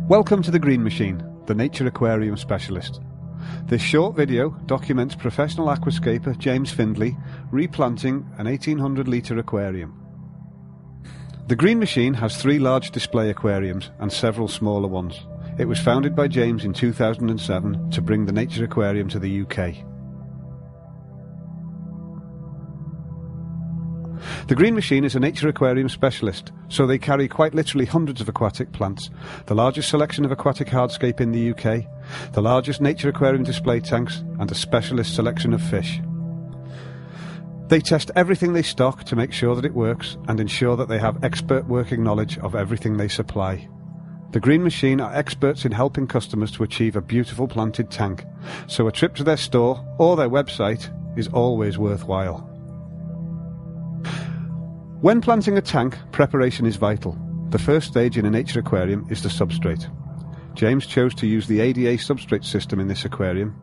Welcome to The Green Machine, the nature aquarium specialist. This short video documents professional aquascaper James Findley replanting an 1800-litre aquarium. The Green Machine has 3 large display aquariums and several smaller ones. It was founded by James in 2007 to bring the nature aquarium to the UK. The Green Machine is a nature aquarium specialist, so they carry quite literally hundreds of aquatic plants, the largest selection of aquatic hardscape in the UK, the largest nature aquarium display tanks, and a specialist selection of fish. They test everything they stock to make sure that it works and ensure that they have expert working knowledge of everything they supply. The Green Machine are experts in helping customers to achieve a beautiful planted tank, so a trip to their store or their website is always worthwhile. When planting a tank, preparation is vital. The first stage in a nature aquarium is the substrate. James chose to use the ADA substrate system in this aquarium.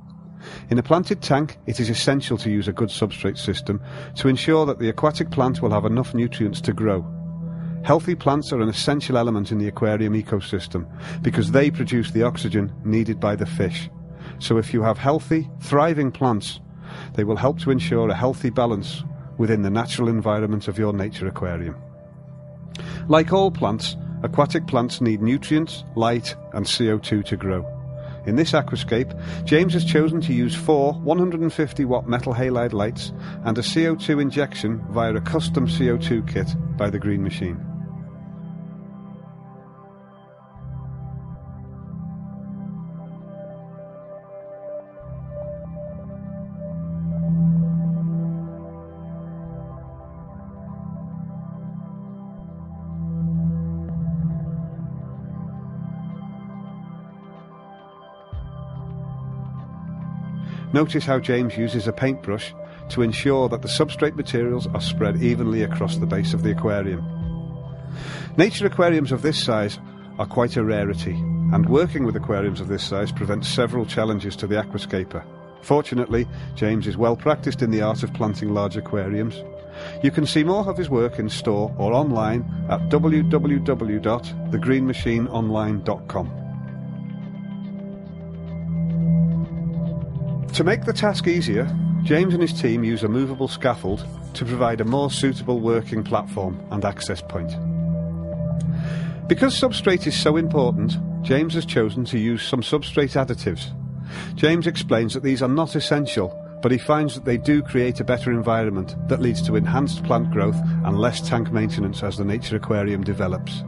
In a planted tank, it is essential to use a good substrate system to ensure that the aquatic plant will have enough nutrients to grow. Healthy plants are an essential element in the aquarium ecosystem because they produce the oxygen needed by the fish. So if you have healthy, thriving plants, they will help to ensure a healthy balance within the natural environment of your nature aquarium. Like all plants, aquatic plants need nutrients, light and CO2 to grow. In this aquascape, James has chosen to use 4 150-watt metal halide lights and a CO2 injection via a custom CO2 kit by the Green Machine. Notice how James uses a paintbrush to ensure that the substrate materials are spread evenly across the base of the aquarium. Nature aquariums of this size are quite a rarity, and working with aquariums of this size presents several challenges to the aquascaper. Fortunately, James is well practiced in the art of planting large aquariums. You can see more of his work in store or online at www.thegreenmachineonline.com. To make the task easier, James and his team use a movable scaffold to provide a more suitable working platform and access point. Because substrate is so important, James has chosen to use some substrate additives. James explains that these are not essential, but he finds that they do create a better environment that leads to enhanced plant growth and less tank maintenance as the nature aquarium develops.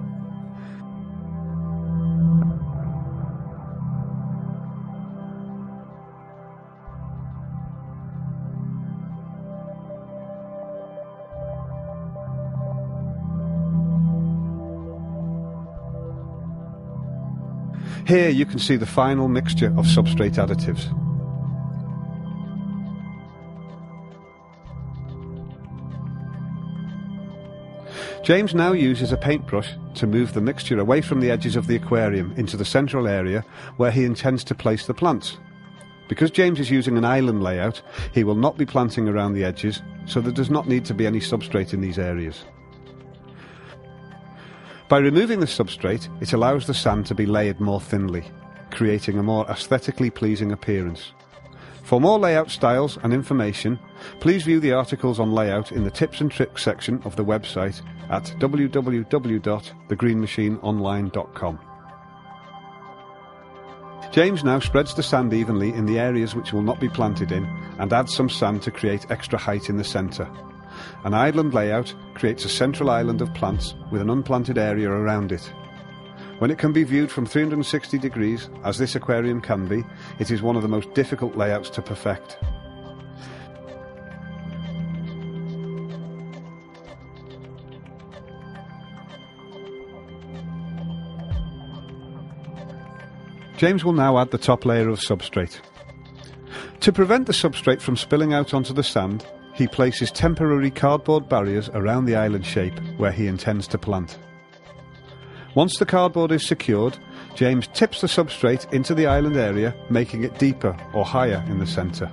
Here you can see the final mixture of substrate additives. James now uses a paintbrush to move the mixture away from the edges of the aquarium into the central area where he intends to place the plants. Because James is using an island layout, he will not be planting around the edges, so there does not need to be any substrate in these areas. By removing the substrate, it allows the sand to be layered more thinly, creating a more aesthetically pleasing appearance. For more layout styles and information, please view the articles on layout in the tips and tricks section of the website at www.thegreenmachineonline.com. James now spreads the sand evenly in the areas which will not be planted in and adds some sand to create extra height in the centre. An island layout creates a central island of plants with an unplanted area around it. When it can be viewed from 360 degrees, as this aquarium can be, it is one of the most difficult layouts to perfect. James will now add the top layer of substrate. To prevent the substrate from spilling out onto the sand, he places temporary cardboard barriers around the island shape where he intends to plant. Once the cardboard is secured, James tips the substrate into the island area, making it deeper or higher in the centre.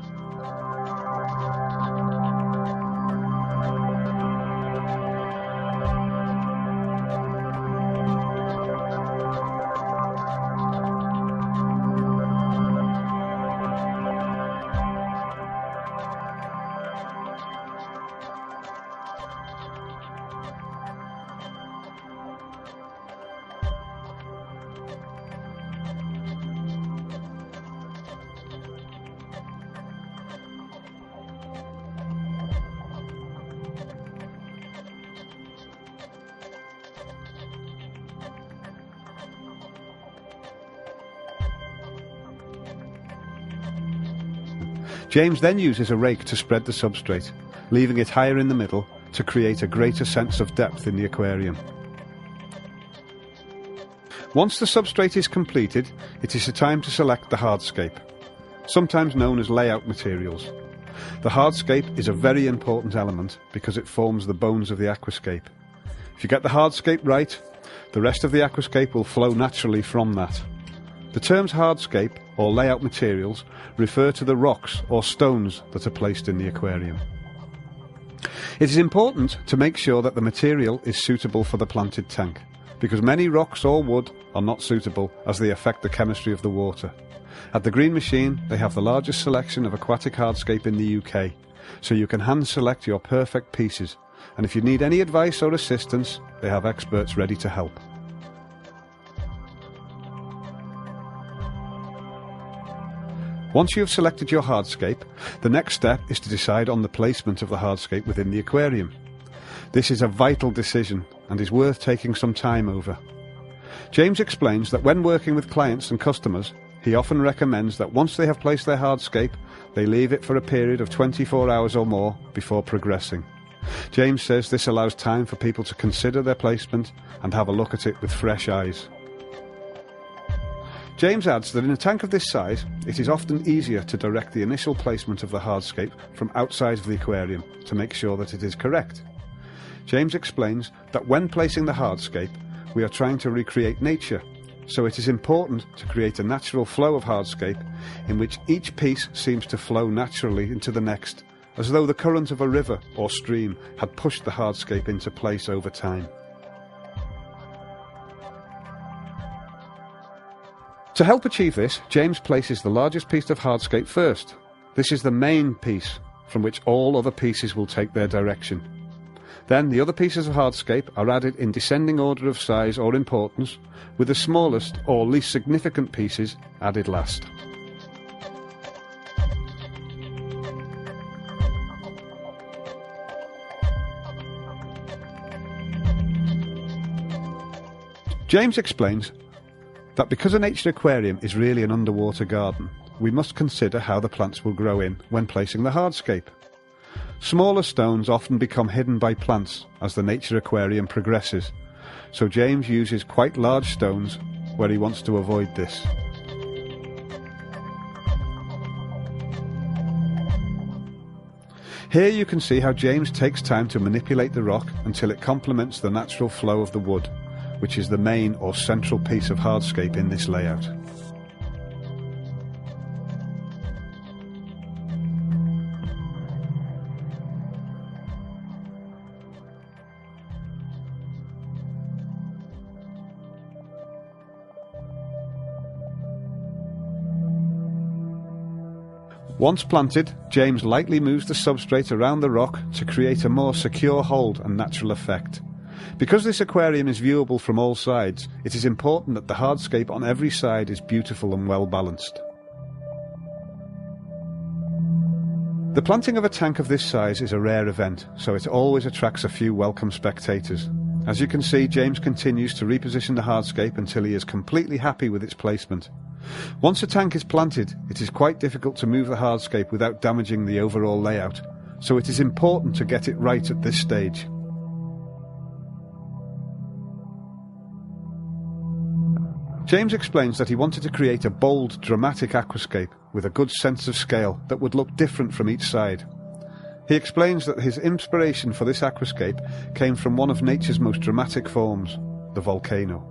James then uses a rake to spread the substrate, leaving it higher in the middle to create a greater sense of depth in the aquarium. Once the substrate is completed, it is time to select the hardscape, sometimes known as layout materials. The hardscape is a very important element because it forms the bones of the aquascape. If you get the hardscape right, the rest of the aquascape will flow naturally from that. The terms hardscape or layout materials refer to the rocks or stones that are placed in the aquarium. It is important to make sure that the material is suitable for the planted tank, because many rocks or wood are not suitable as they affect the chemistry of the water. At the Green Machine, they have the largest selection of aquatic hardscape in the UK, so you can hand select your perfect pieces, and if you need any advice or assistance, they have experts ready to help. Once you have selected your hardscape, the next step is to decide on the placement of the hardscape within the aquarium. This is a vital decision and is worth taking some time over. James explains that when working with clients and customers, he often recommends that once they have placed their hardscape, they leave it for a period of 24 hours or more before progressing. James says this allows time for people to consider their placement and have a look at it with fresh eyes. James adds that in a tank of this size, it is often easier to direct the initial placement of the hardscape from outside of the aquarium to make sure that it is correct. James explains that when placing the hardscape, we are trying to recreate nature, so it is important to create a natural flow of hardscape in which each piece seems to flow naturally into the next, as though the current of a river or stream had pushed the hardscape into place over time. To help achieve this, James places the largest piece of hardscape first. This is the main piece, from which all other pieces will take their direction. Then the other pieces of hardscape are added in descending order of size or importance, with the smallest or least significant pieces added last. James explains that because a nature aquarium is really an underwater garden, we must consider how the plants will grow in when placing the hardscape. Smaller stones often become hidden by plants as the nature aquarium progresses, so James uses quite large stones where he wants to avoid this. Here you can see how James takes time to manipulate the rock until it complements the natural flow of the wood, which is the main or central piece of hardscape in this layout. Once planted, James lightly moves the substrate around the rock to create a more secure hold and natural effect. Because this aquarium is viewable from all sides, it is important that the hardscape on every side is beautiful and well balanced. The planting of a tank of this size is a rare event, so it always attracts a few welcome spectators. As you can see, James continues to reposition the hardscape until he is completely happy with its placement. Once a tank is planted, it is quite difficult to move the hardscape without damaging the overall layout, so it is important to get it right at this stage. James explains that he wanted to create a bold, dramatic aquascape with a good sense of scale that would look different from each side. He explains that his inspiration for this aquascape came from one of nature's most dramatic forms, the volcano.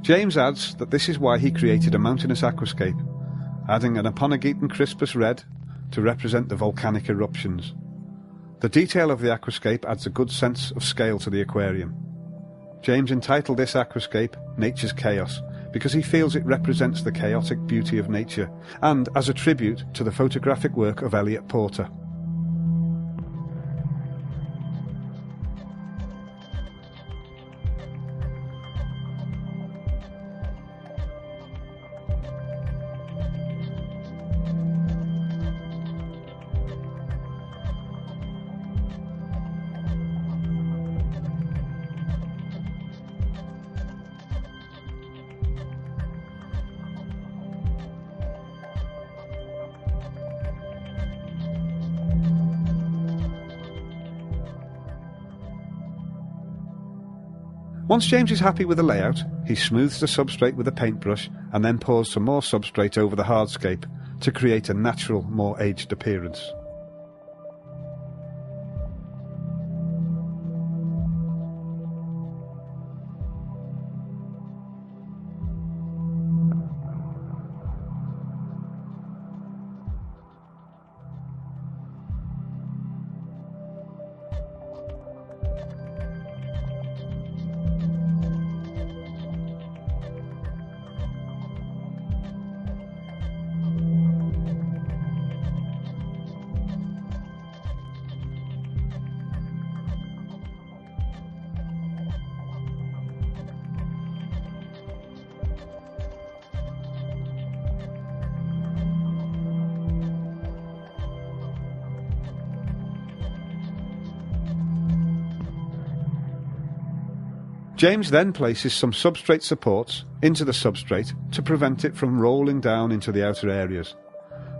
James adds that this is why he created a mountainous aquascape, adding an Aponogeton crispus red to represent the volcanic eruptions. The detail of the aquascape adds a good sense of scale to the aquarium. James entitled this aquascape Nature's Chaos because he feels it represents the chaotic beauty of nature and as a tribute to the photographic work of Elliot Porter. Once James is happy with the layout, he smooths the substrate with a paintbrush and then pours some more substrate over the hardscape to create a natural, more aged appearance. James then places some substrate supports into the substrate to prevent it from rolling down into the outer areas.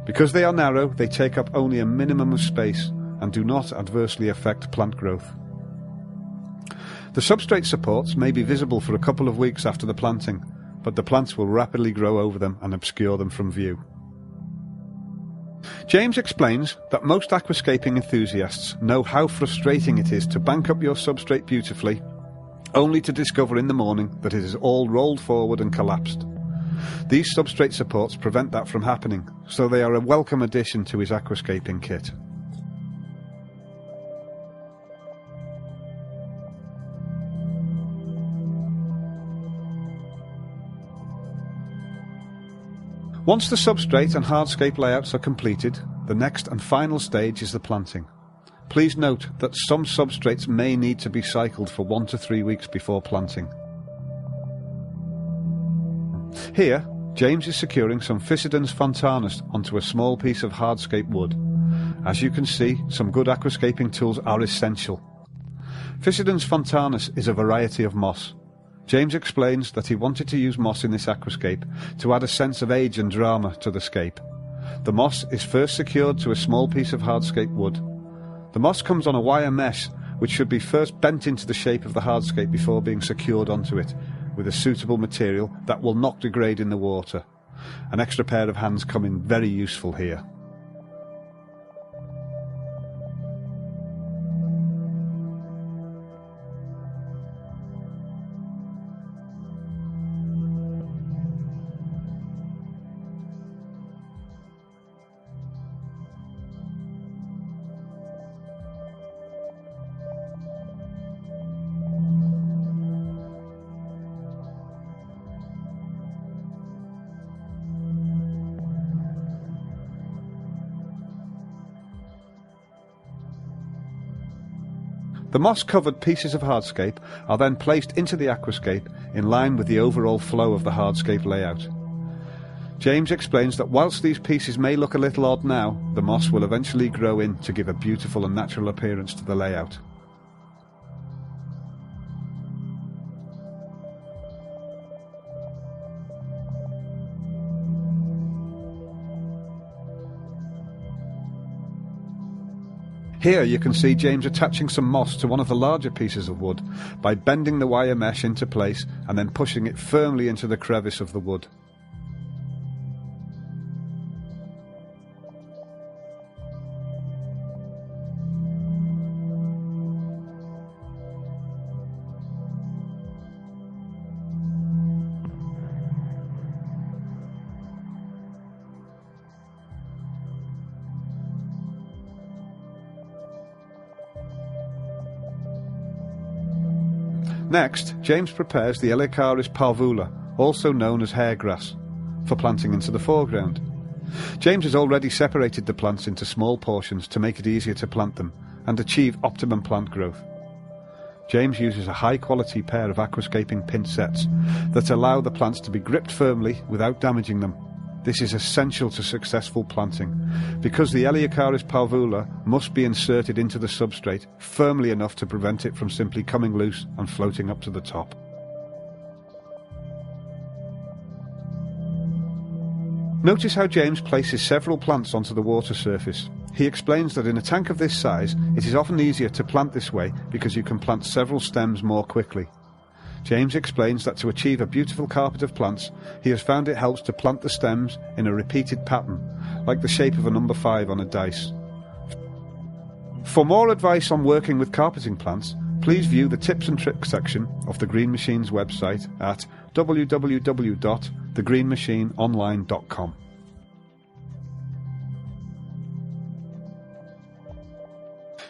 Because they are narrow, they take up only a minimum of space and do not adversely affect plant growth. The substrate supports may be visible for a couple of weeks after the planting, but the plants will rapidly grow over them and obscure them from view. James explains that most aquascaping enthusiasts know how frustrating it is to bank up your substrate beautifully, only to discover in the morning that it is all rolled forward and collapsed. These substrate supports prevent that from happening, so they are a welcome addition to his aquascaping kit. Once the substrate and hardscape layouts are completed, the next and final stage is the planting. Please note that some substrates may need to be cycled for 1 to 3 weeks before planting. Here, James is securing some Physidens fontanus onto a small piece of hardscape wood. As you can see, some good aquascaping tools are essential. Physidens fontanus is a variety of moss. James explains that he wanted to use moss in this aquascape to add a sense of age and drama to the scape. The moss is first secured to a small piece of hardscape wood. The moss comes on a wire mesh, which should be first bent into the shape of the hardscape before being secured onto it, with a suitable material that will not degrade in the water. An extra pair of hands come in very useful here. The moss-covered pieces of hardscape are then placed into the aquascape in line with the overall flow of the hardscape layout. James explains that whilst these pieces may look a little odd now, the moss will eventually grow in to give a beautiful and natural appearance to the layout. Here you can see James attaching some moss to one of the larger pieces of wood by bending the wire mesh into place and then pushing it firmly into the crevice of the wood. Next, James prepares the Eleocharis parvula, also known as hairgrass, for planting into the foreground. James has already separated the plants into small portions to make it easier to plant them and achieve optimum plant growth. James uses a high-quality pair of aquascaping pincets that allow the plants to be gripped firmly without damaging them. This is essential to successful planting, because the Eleocharis parvula must be inserted into the substrate firmly enough to prevent it from simply coming loose and floating up to the top. Notice how James places several plants onto the water surface. He explains that in a tank of this size, it is often easier to plant this way because you can plant several stems more quickly. James explains that to achieve a beautiful carpet of plants, he has found it helps to plant the stems in a repeated pattern, like the shape of a number 5 on a dice. For more advice on working with carpeting plants, please view the tips and tricks section of the Green Machine's website at www.thegreenmachineonline.com.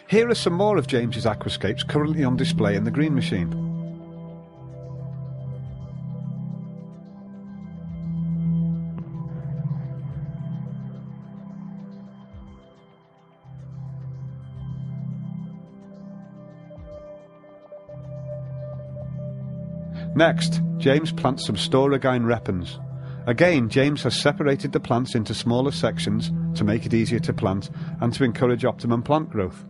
Here are some more of James's aquascapes currently on display in the Green Machine. Next, James plants some Storagine repens. Again, James has separated the plants into smaller sections to make it easier to plant and to encourage optimum plant growth.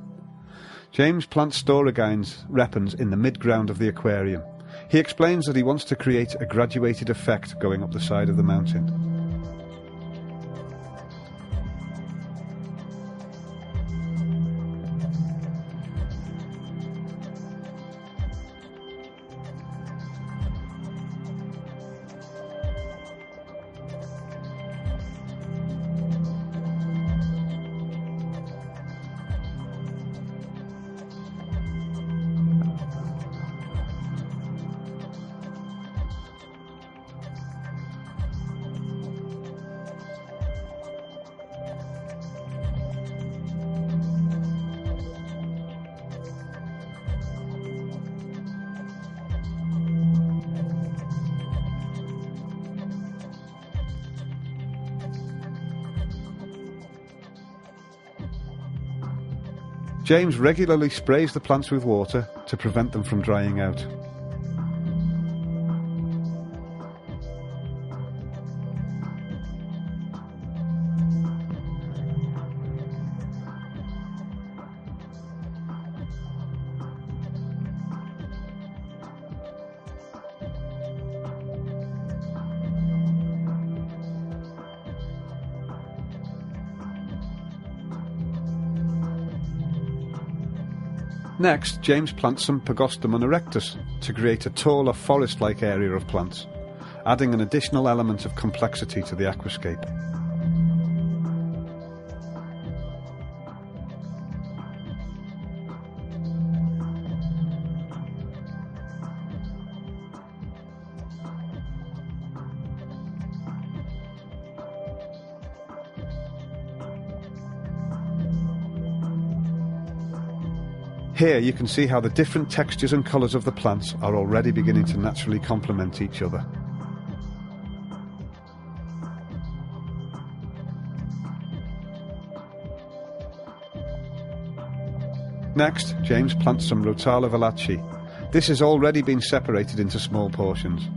James plants Storagines repens in the mid-ground of the aquarium. He explains that he wants to create a graduated effect going up the side of the mountain. James regularly sprays the plants with water to prevent them from drying out. Next, James plants some Pagostemon erectus to create a taller forest-like area of plants, adding an additional element of complexity to the aquascape. Here you can see how the different textures and colours of the plants are already beginning to naturally complement each other. Next, James plants some Rotala Valachi. This has already been separated into small portions.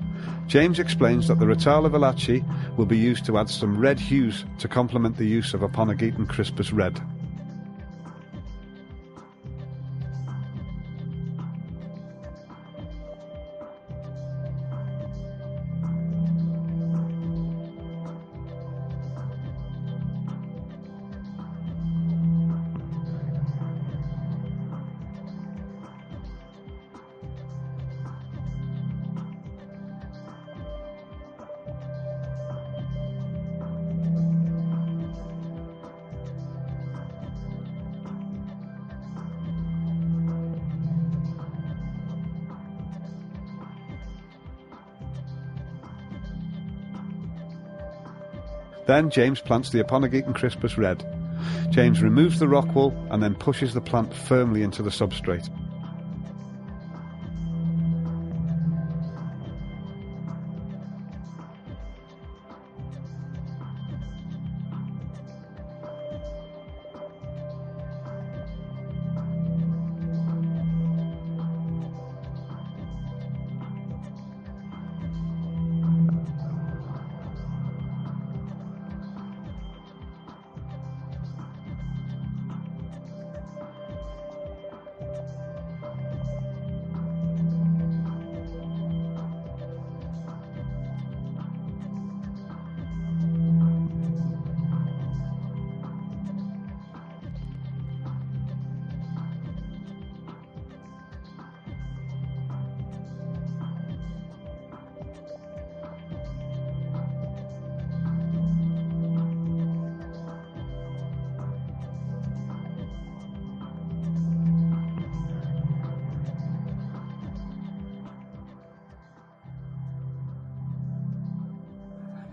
James explains that the Rotala Valachi will be used to add some red hues to complement the use of Aponogeton crispus red. Then James plants the Aponogeton crispus red. James removes the rock wool and then pushes the plant firmly into the substrate.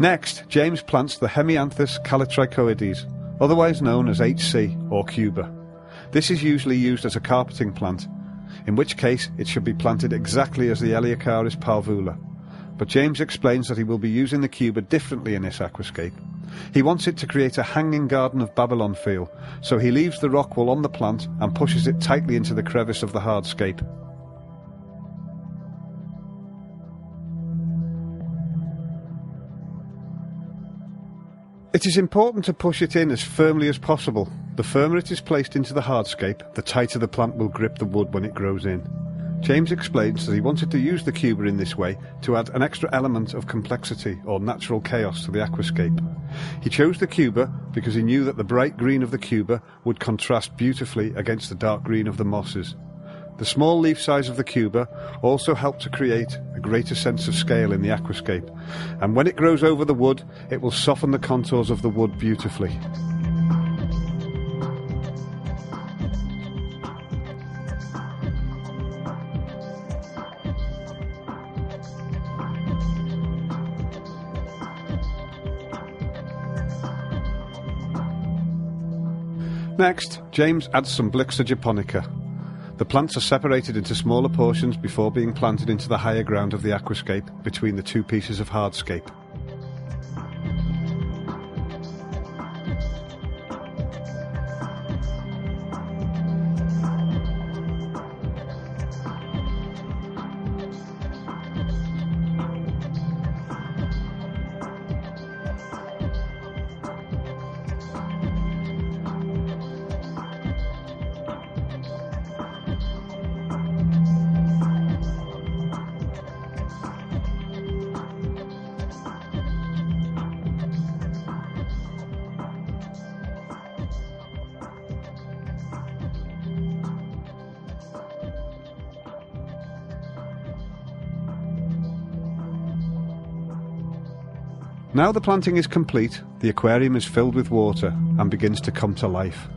Next, James plants the Hemianthus calitrichoides, otherwise known as HC or Cuba. This is usually used as a carpeting plant, in which case it should be planted exactly as the Eleocharis parvula. But James explains that he will be using the Cuba differently in this aquascape. He wants it to create a hanging Garden of Babylon feel, so he leaves the rock wool on the plant and pushes it tightly into the crevice of the hardscape. It is important to push it in as firmly as possible. The firmer it is placed into the hardscape, the tighter the plant will grip the wood when it grows in. James explains that he wanted to use the Cuba in this way to add an extra element of complexity or natural chaos to the aquascape. He chose the Cuba because he knew that the bright green of the Cuba would contrast beautifully against the dark green of the mosses. The small leaf size of the Cuba also helped to create a greater sense of scale in the aquascape, and when it grows over the wood, it will soften the contours of the wood beautifully. Next, James adds some Blixa japonica. The plants are separated into smaller portions before being planted into the higher ground of the aquascape between the two pieces of hardscape. Now the planting is complete, the aquarium is filled with water and begins to come to life.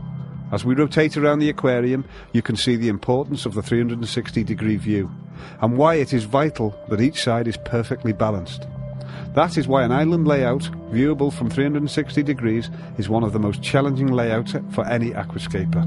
As we rotate around the aquarium, you can see the importance of the 360-degree view and why it is vital that each side is perfectly balanced. That is why an island layout, viewable from 360 degrees, is one of the most challenging layouts for any aquascaper.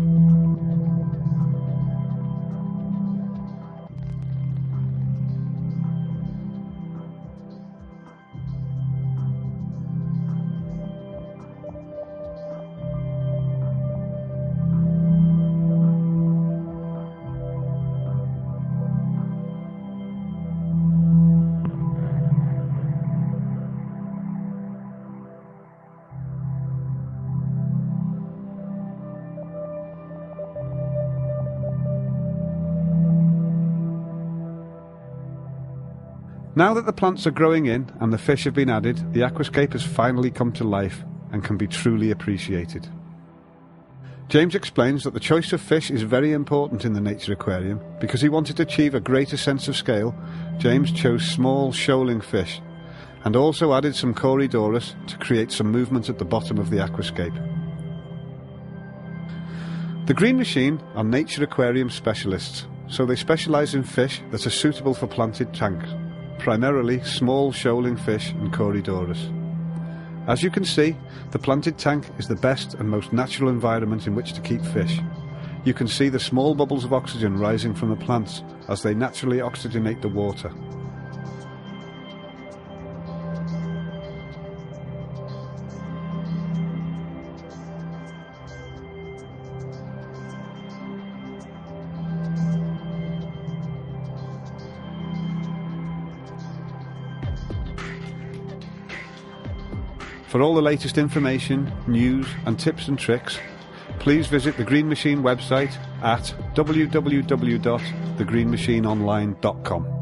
Now that the plants are growing in and the fish have been added, the aquascape has finally come to life and can be truly appreciated. James explains that the choice of fish is very important in the nature aquarium. Because he wanted to achieve a greater sense of scale, James chose small shoaling fish and also added some Corydoras to create some movement at the bottom of the aquascape. The Green Machine are nature aquarium specialists, so they specialise in fish that are suitable for planted tanks. Primarily small shoaling fish and Corydoras. As you can see, the planted tank is the best and most natural environment in which to keep fish. You can see the small bubbles of oxygen rising from the plants as they naturally oxygenate the water. For all the latest information, news and tips and tricks, please visit the Green Machine website at www.thegreenmachineonline.com.